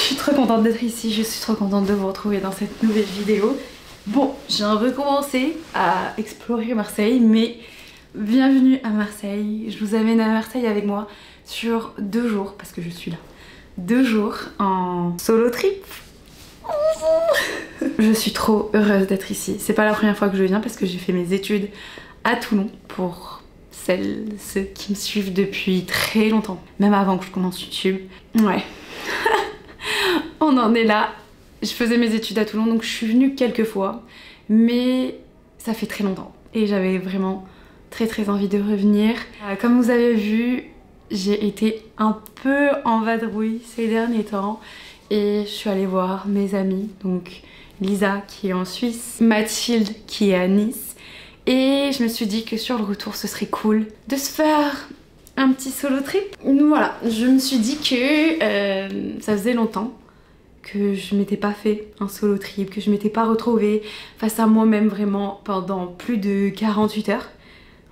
suis trop contente d'être ici, je suis trop contente de vous retrouver dans cette nouvelle vidéo. Bon, j'ai recommencé à explorer Marseille, mais bienvenue à Marseille. Je vous amène à Marseille avec moi sur 2 jours, parce que je suis là. 2 jours en solo trip. Je suis trop heureuse d'être ici. C'est pas la première fois que je viens parce que j'ai fait mes études à Toulon pour ceux qui me suivent depuis très longtemps. Même avant que je commence YouTube. Ouais. On en est là. Je faisais mes études à Toulon donc je suis venue quelques fois. Mais ça fait très longtemps. Et j'avais vraiment très envie de revenir. Comme vous avez vu, j'ai été un peu en vadrouille ces derniers temps. Et je suis allée voir mes amis, donc Lisa qui est en Suisse, Mathilde qui est à Nice. Et je me suis dit que sur le retour ce serait cool de se faire un petit solo trip. Voilà, je me suis dit que ça faisait longtemps que je m'étais pas fait un solo trip, que je m'étais pas retrouvée face à moi-même vraiment pendant plus de 48 heures.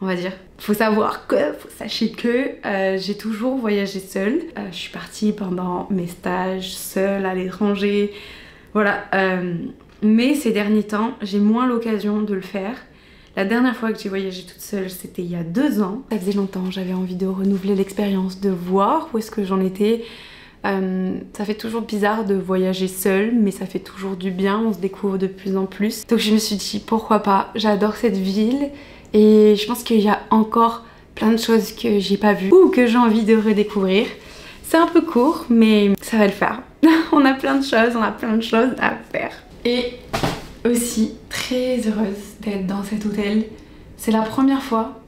On va dire. Faut savoir que, sachez que j'ai toujours voyagé seule. Je suis partie pendant mes stages seule à l'étranger. Voilà. Mais ces derniers temps, j'ai moins l'occasion de le faire. La dernière fois que j'ai voyagé toute seule, c'était il y a 2 ans. Ça faisait longtemps, j'avais envie de renouveler l'expérience, de voir où est-ce que j'en étais. Ça fait toujours bizarre de voyager seule, mais ça fait toujours du bien, on se découvre de plus en plus. Donc je me suis dit, pourquoi pas, j'adore cette ville. Et je pense qu'il y a encore plein de choses que j'ai pas vues ou que j'ai envie de redécouvrir. C'est un peu court, mais ça va le faire. On a plein de choses à faire. Et aussi très heureuse d'être dans cet hôtel. C'est la première fois,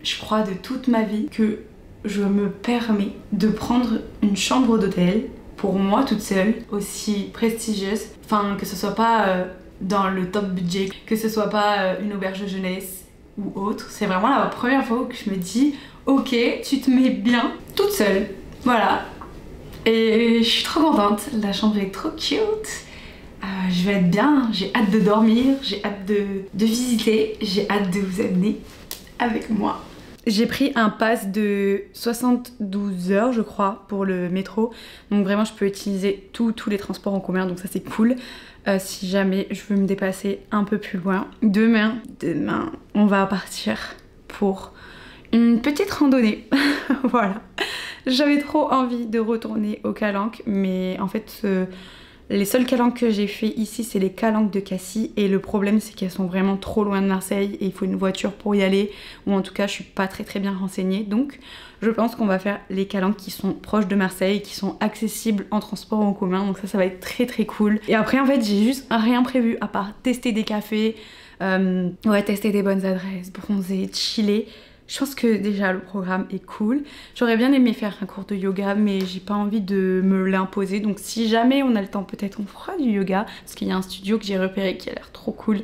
je crois, de toute ma vie que je me permets de prendre une chambre d'hôtel pour moi toute seule, aussi prestigieuse. Enfin, que ce soit pas dans le top budget, que ce soit pas une auberge de jeunesse ou autre. C'est vraiment la première fois que je me dis ok, tu te mets bien toute seule, voilà. Et je suis trop contente, la chambre est trop cute. Je vais être bien, j'ai hâte de dormir, j'ai hâte de visiter, j'ai hâte de vous amener avec moi. J'ai pris un pass de 72 heures je crois pour le métro, donc vraiment je peux utiliser tous les transports en commun, donc ça c'est cool. Si jamais je veux me dépasser un peu plus loin. Demain, on va partir pour une petite randonnée. Voilà. J'avais trop envie de retourner aux Calanques, mais en fait, les seules calanques que j'ai fait ici, c'est les calanques de Cassis. Et le problème, c'est qu'elles sont vraiment trop loin de Marseille et il faut une voiture pour y aller. Ou en tout cas, je suis pas très bien renseignée. Donc, je pense qu'on va faire les calanques qui sont proches de Marseille, qui sont accessibles en transport en commun. Donc ça va être très cool. Et après, en fait, j'ai juste rien prévu à part tester des cafés, tester des bonnes adresses, bronzer, chiller. Je pense que déjà le programme est cool. J'aurais bien aimé faire un cours de yoga, mais j'ai pas envie de me l'imposer. Donc si jamais on a le temps, peut-être on fera du yoga. Parce qu'il y a un studio que j'ai repéré qui a l'air trop cool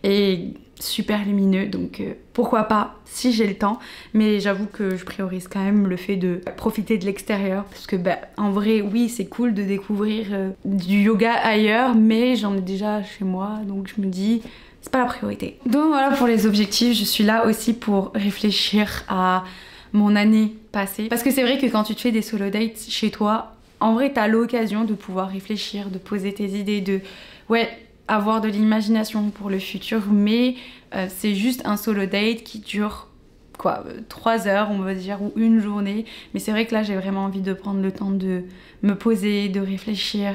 et super lumineux. Donc pourquoi pas si j'ai le temps. Mais j'avoue que je priorise quand même le fait de profiter de l'extérieur. Parce que en vrai, oui, c'est cool de découvrir du yoga ailleurs. Mais j'en ai déjà chez moi. Donc je me dis... c'est pas la priorité. Donc voilà pour les objectifs, je suis là aussi pour réfléchir à mon année passée. Parce que c'est vrai que quand tu te fais des solo dates chez toi, en vrai t'as l'occasion de pouvoir réfléchir, de poser tes idées, de avoir de l'imagination pour le futur. Mais c'est juste un solo date qui dure 3 heures on va dire, ou une journée. Mais c'est vrai que là j'ai vraiment envie de prendre le temps de me poser, de réfléchir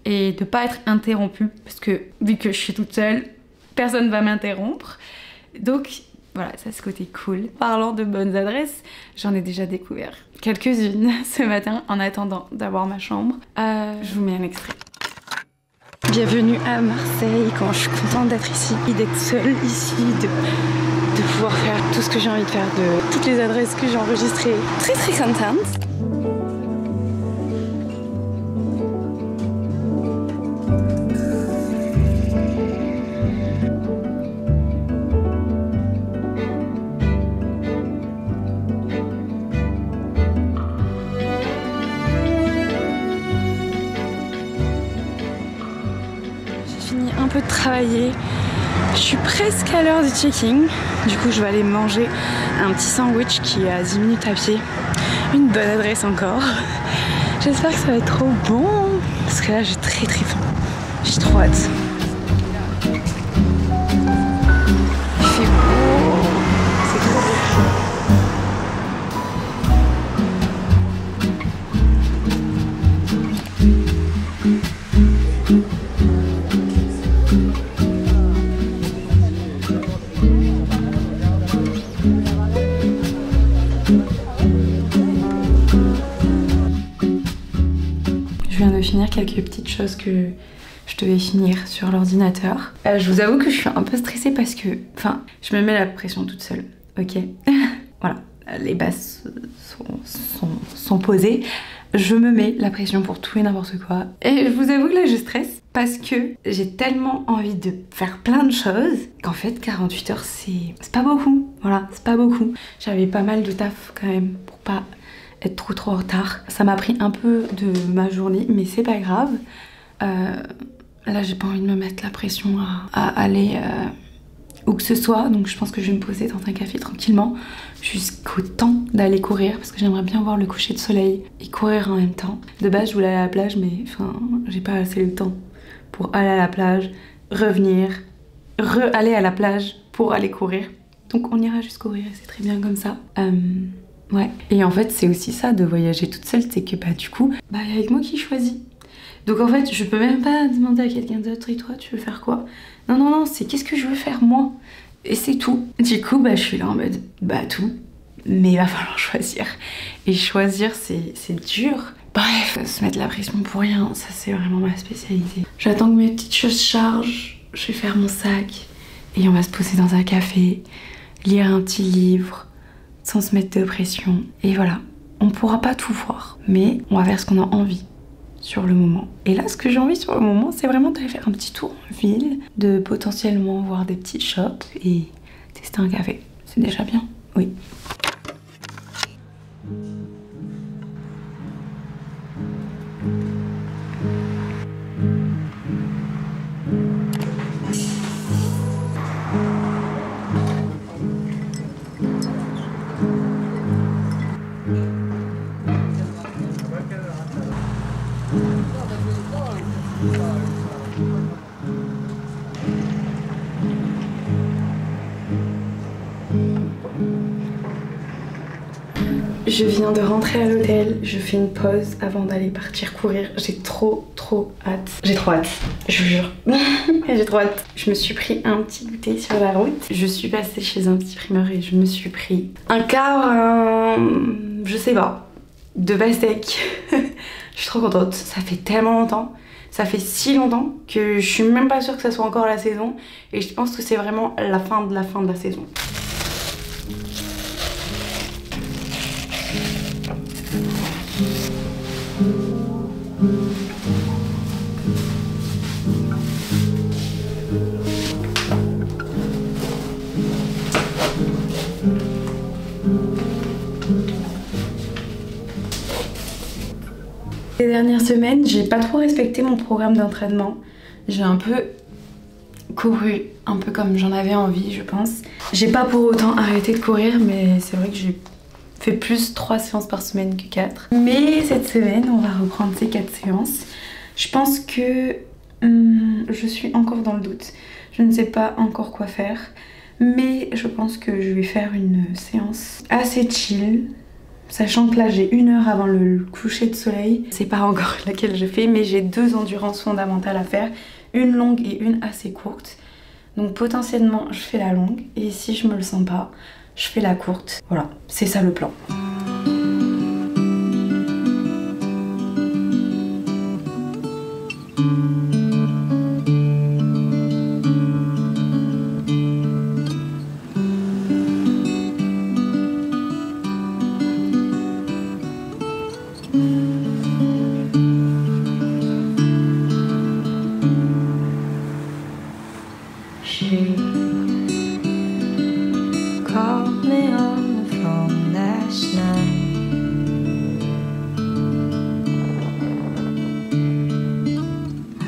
et de pas être interrompue. Parce que vu que je suis toute seule, personne va m'interrompre. Donc voilà, ça c'est ce côté cool. Parlant de bonnes adresses, j'en ai déjà découvert quelques-unes ce matin en attendant d'avoir ma chambre. Je vous mets un extrait. Bienvenue à Marseille, quand je suis contente d'être ici, d'être seule ici, de pouvoir faire tout ce que j'ai envie de faire, de toutes les adresses que j'ai enregistrées. Très contente. Un peu de travailler, je suis presque à l'heure du check-in, du coup je vais aller manger un petit sandwich qui est à 10 minutes à pied, une bonne adresse encore, J'espère que ça va être trop bon. Parce que là, j'ai très faim. J'ai trop hâte. Il fait beau. C'est trop beau. Je viens de finir quelques petites choses que je devais finir sur l'ordinateur. Je vous avoue que je suis un peu stressée parce que, enfin, je me mets la pression toute seule, ok. Voilà, les bases sont posées. Je me mets la pression pour tout et n'importe quoi. Et je vous avoue que là, je stresse parce que j'ai tellement envie de faire plein de choses qu'en fait, 48 heures, c'est pas beaucoup. Voilà, c'est pas beaucoup. J'avais pas mal de taf quand même pour pas être trop en retard. Ça m'a pris un peu de ma journée, mais c'est pas grave. Là, j'ai pas envie de me mettre la pression à aller où que ce soit, donc je pense que je vais me poser dans un café tranquillement jusqu'au temps d'aller courir parce que j'aimerais bien voir le coucher de soleil et courir en même temps. De base, je voulais aller à la plage, mais enfin, j'ai pas assez le temps pour aller à la plage, revenir, aller à la plage pour aller courir. Donc on ira juste courir et c'est très bien comme ça. Ouais. Et en fait, c'est aussi ça de voyager toute seule, c'est que bah du coup, bah il y a avec moi qui choisit. Donc en fait, je peux même pas demander à quelqu'un d'autre, et toi, tu veux faire quoi? Non, c'est qu'est-ce que je veux faire moi? Et c'est tout. Du coup, bah je suis là en mode, bah tout. Mais il va falloir choisir. Et choisir, c'est dur. Bref, se mettre la pression pour rien, ça c'est vraiment ma spécialité. J'attends que mes petites choses chargent, je vais faire mon sac, et on va se poser dans un café, lire un petit livre, sans se mettre de pression. Et voilà, on pourra pas tout voir, mais on va faire ce qu'on a envie sur le moment. Et là, ce que j'ai envie sur le moment, c'est vraiment d'aller faire un petit tour en ville, de potentiellement voir des petites shops et tester un café. C'est déjà bien, oui. Je viens de rentrer à l'hôtel, je fais une pause avant d'aller partir courir. J'ai trop hâte. J'ai trop hâte, je vous jure. J'ai trop hâte. Je me suis pris un petit goûter sur la route. Je suis passée chez un petit primeur et je me suis pris un quart, je sais pas, de pastèque. Je suis trop contente, ça fait tellement longtemps. Ça fait si longtemps que je suis même pas sûre que ça soit encore la saison. Et je pense que c'est vraiment la fin de la saison. Les dernières semaines, j'ai pas trop respecté mon programme d'entraînement. J'ai un peu couru, un peu comme j'en avais envie, je pense. J'ai pas pour autant arrêté de courir, mais c'est vrai que j'ai fait plus 3 séances par semaine que 4. Mais cette semaine, on va reprendre ces 4 séances. Je pense que je suis encore dans le doute. Je ne sais pas encore quoi faire, mais je pense que je vais faire une séance assez chill. Sachant que là j'ai 1 heure avant le coucher de soleil. C'est pas encore laquelle je fais, mais j'ai 2 endurances fondamentales à faire. Une longue et une assez courte. Donc potentiellement je fais la longue et si je me le sens pas, je fais la courte. Voilà, c'est ça le plan. Called me on the phone last night.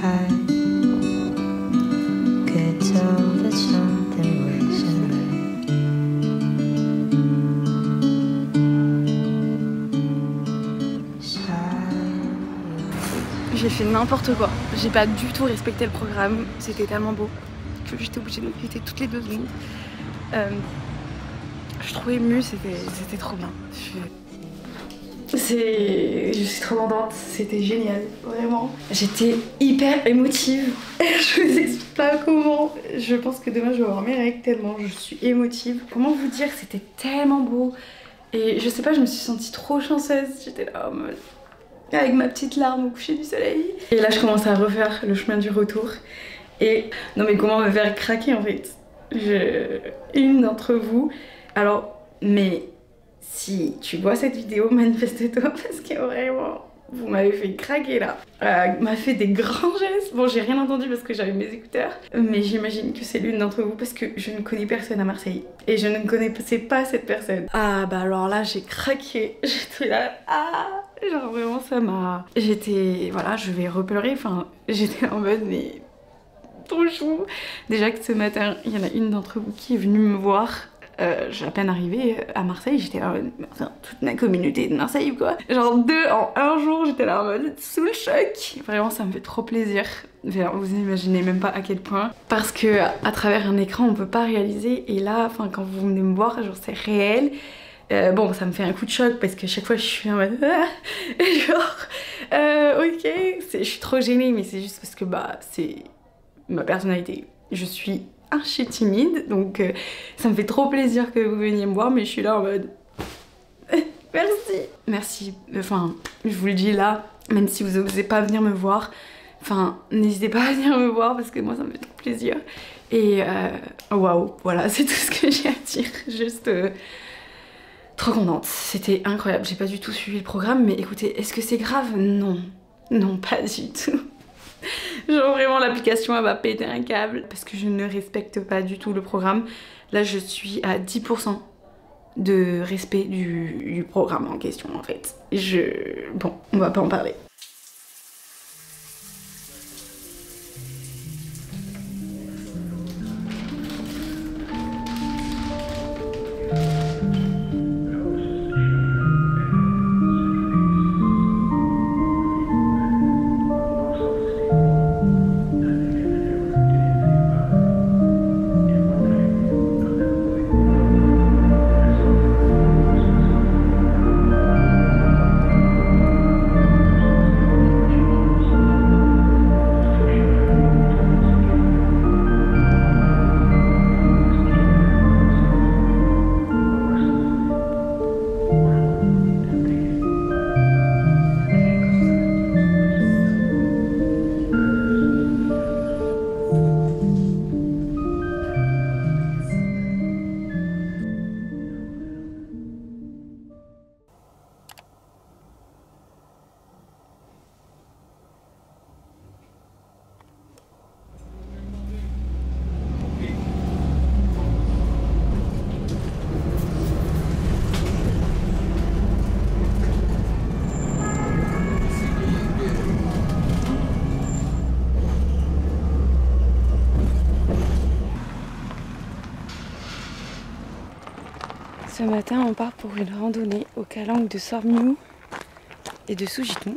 I j'ai fait n'importe quoi. J'ai pas du tout respecté le programme. C'était tellement beau que j'étais obligée de m'inquiéter toutes les 2 secondes. Je suis trop émue, c'était trop bien. Je suis trop contente, c'était génial, vraiment. J'étais hyper émotive. Je vous explique pas comment. Je pense que demain je vais avoir mes règles tellement je suis émotive. Comment vous dire, c'était tellement beau. Et je sais pas, je me suis sentie trop chanceuse. J'étais là en mode avec ma petite larme au coucher du soleil. Et là je commence à refaire le chemin du retour. Et non mais comment me faire craquer en fait. Une d'entre vous, alors mais si tu vois cette vidéo, manifeste-toi parce que vraiment vous m'avez fait craquer là. M'a fait des grands gestes. Bon, j'ai rien entendu parce que j'avais mes écouteurs, mais j'imagine que c'est l'une d'entre vous parce que je ne connais personne à Marseille et je ne connaissais pas cette personne. Ah bah alors là j'ai craqué. J'étais là, genre vraiment ça m'a... J'étais, voilà, je vais repleurer, enfin j'étais en mode mais trop chou. Déjà que ce matin il y en a une d'entre vous qui est venue me voir. J'ai à peine arrivé à Marseille, j'étais là en mode, enfin, toute ma communauté de Marseille ou quoi. Genre 2 en 1 jour, j'étais là en mode sous le choc. Vraiment ça me fait trop plaisir. Vous imaginez même pas à quel point. Parce que à travers un écran on peut pas réaliser et là, enfin quand vous venez me voir, genre c'est réel. Bon, ça me fait un coup de choc parce que chaque fois je suis en mode ok, je suis trop gênée, mais c'est juste parce que bah c'est ma personnalité. Je suis archi timide, donc ça me fait trop plaisir que vous veniez me voir, mais je suis là en mode merci, enfin je vous le dis là, même si vous n'osez pas venir me voir, enfin n'hésitez pas à venir me voir parce que moi ça me fait trop plaisir. Et waouh, voilà, c'est tout ce que j'ai à dire. Juste trop contente, c'était incroyable. J'ai pas du tout suivi le programme, mais écoutez, est-ce que c'est grave? Non, non, pas du tout. Genre vraiment l'application elle va péter un câble parce que je ne respecte pas du tout le programme. Là je suis à 10% de respect du programme en question en fait. Bon, on va pas en parler. Ce matin, on part pour une randonnée aux calanques de Sormiou et de Sougiton.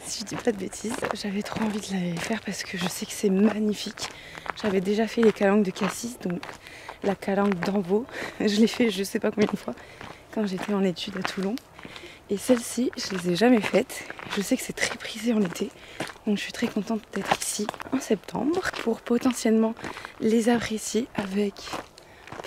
Si je dis pas de bêtises, j'avais trop envie de les faire parce que je sais que c'est magnifique. J'avais déjà fait les calanques de Cassis, donc la calanque d'Envaux. Je l'ai fait je sais pas combien de fois quand j'étais en études à Toulon. Et celles-ci, je les ai jamais faites. Je sais que c'est très prisé en été, donc je suis très contente d'être ici en septembre pour potentiellement les apprécier avec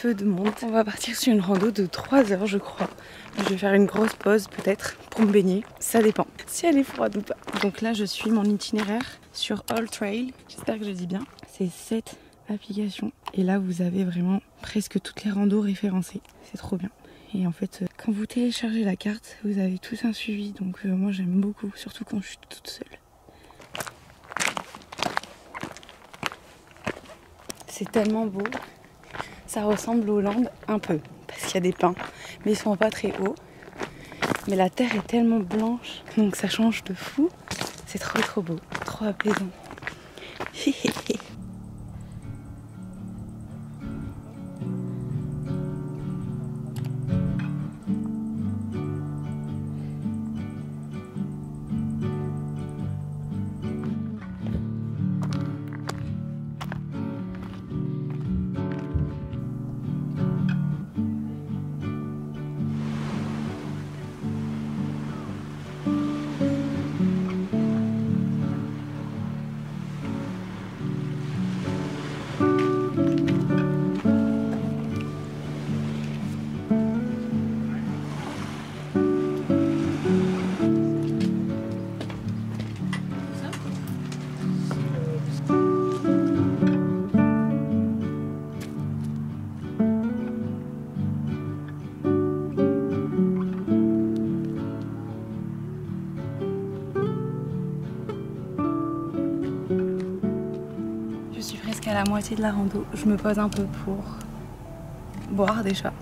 peu de monde. On va partir sur une rando de 3 heures je crois. Je vais faire une grosse pause peut-être pour me baigner, ça dépend si elle est froide ou pas. Donc là je suis mon itinéraire sur All Trail, j'espère que je dis bien. C'est 7 applications et là vous avez vraiment presque toutes les randos référencées, c'est trop bien. Et en fait quand vous téléchargez la carte vous avez tous un suivi, donc moi j'aime beaucoup, surtout quand je suis toute seule. C'est tellement beau. Ça ressemble aux Landes un peu, parce qu'il y a des pins, mais ils sont pas très hauts. Mais la terre est tellement blanche, donc ça change de fou. C'est trop beau, trop apaisant. qu'à la moitié de la rando, je me pose un peu pour boire déjà,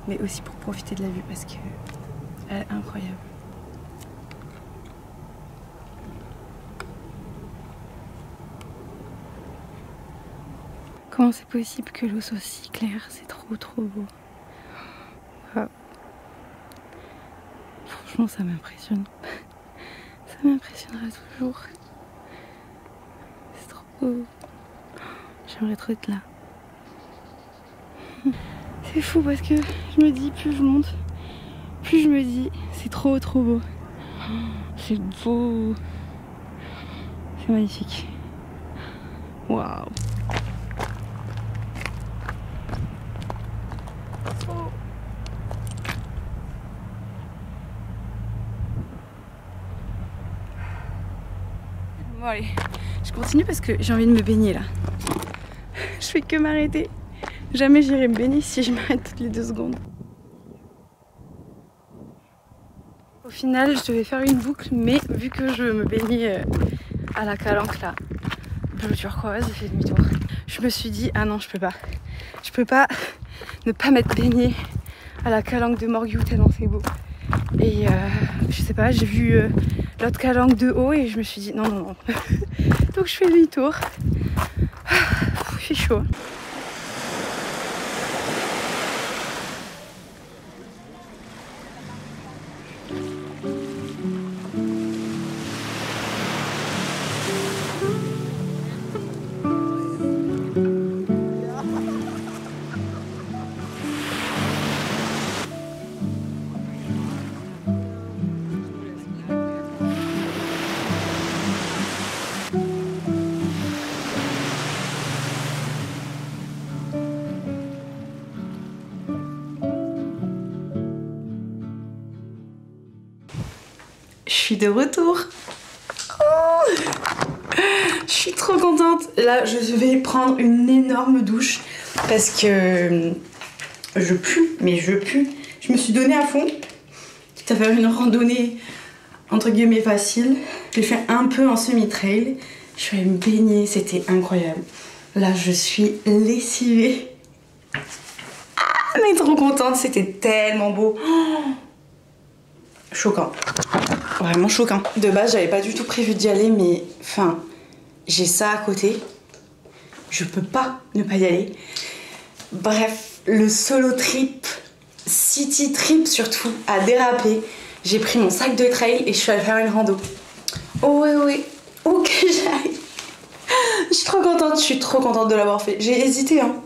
mais aussi pour profiter de la vue parce qu'elle est incroyable. Comment c'est possible que l'eau soit si claire? C'est trop beau. Wow. Franchement, ça m'impressionne. Ça m'impressionnera toujours. C'est trop beau. J'aimerais trop être là. C'est fou parce que je me dis, plus je monte, plus je me dis, c'est trop beau. C'est beau. C'est magnifique. Waouh. Bon allez, je continue parce que j'ai envie de me baigner là. Je fais que m'arrêter. Jamais j'irai me baigner si je m'arrête toutes les 2 secondes. Au final, je devais faire une boucle, mais vu que je me baignais à la calanque là, bleu turquoise, j'ai fait demi-tour. Je me suis dit, ah non, je peux pas. Je peux pas ne pas m'être baignée à la calanque de Morgiou tellement c'est beau. Et je sais pas, j'ai vu l'autre calanque de haut et je me suis dit non. Donc je fais demi-tour. Il fait chaud. Je suis de retour. Oh, je suis trop contente. Là, je vais prendre une énorme douche parce que je pue, mais je pue. Je me suis donnée à fond, quitte à faire une randonnée entre guillemets facile. J'ai fait un peu en semi-trail. Je suis allée me baigner, c'était incroyable. Là, je suis lessivée. Ah, mais trop contente, c'était tellement beau. Oh, choquant. Vraiment choquant. De base, j'avais pas du tout prévu d'y aller, mais enfin, j'ai ça à côté. Je peux pas ne pas y aller. Bref, le solo trip, city trip surtout, a dérapé. J'ai pris mon sac de trail et je suis allée faire une rando. Oh oui, où que j'aille. Je suis trop contente de l'avoir fait. J'ai hésité, hein.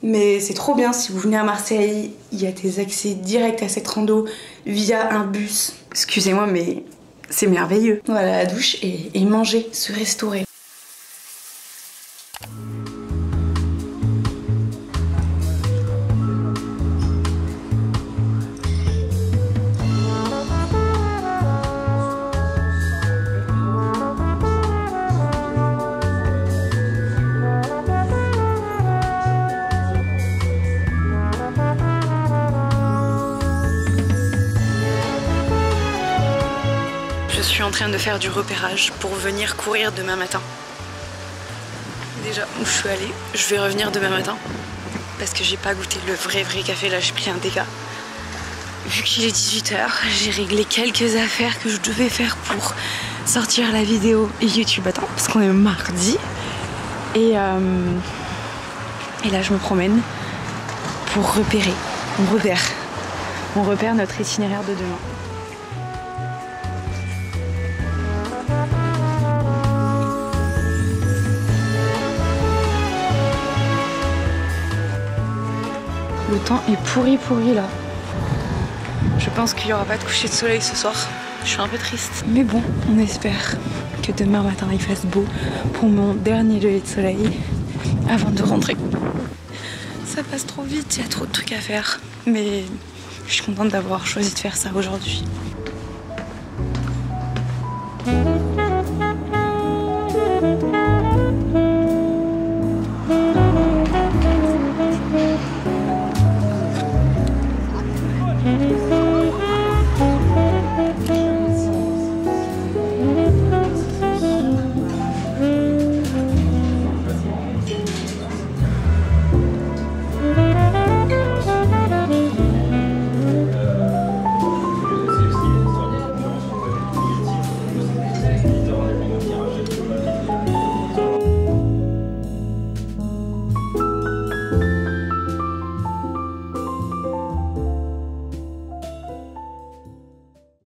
Mais c'est trop bien, si vous venez à Marseille, il y a des accès directs à cette rando via un bus. Excusez-moi, mais c'est merveilleux. Voilà, la douche et manger, se restaurer. Je suis en train de faire du repérage pour venir courir demain matin. Déjà où je suis allée, je vais revenir demain matin parce que j'ai pas goûté le vrai café. Là j'ai pris un dégât. Vu qu'il est 18 h, j'ai réglé quelques affaires que je devais faire pour sortir la vidéo YouTube à temps parce qu'on est mardi. Et là je me promène pour repérer. On repère notre itinéraire de demain. Le temps est pourri là. Je pense qu'il n'y aura pas de coucher de soleil ce soir. Je suis un peu triste. Mais bon, on espère que demain matin il fasse beau pour mon dernier lever de soleil avant de rentrer. Ça passe trop vite, il y a trop de trucs à faire. Mais je suis contente d'avoir choisi de faire ça aujourd'hui.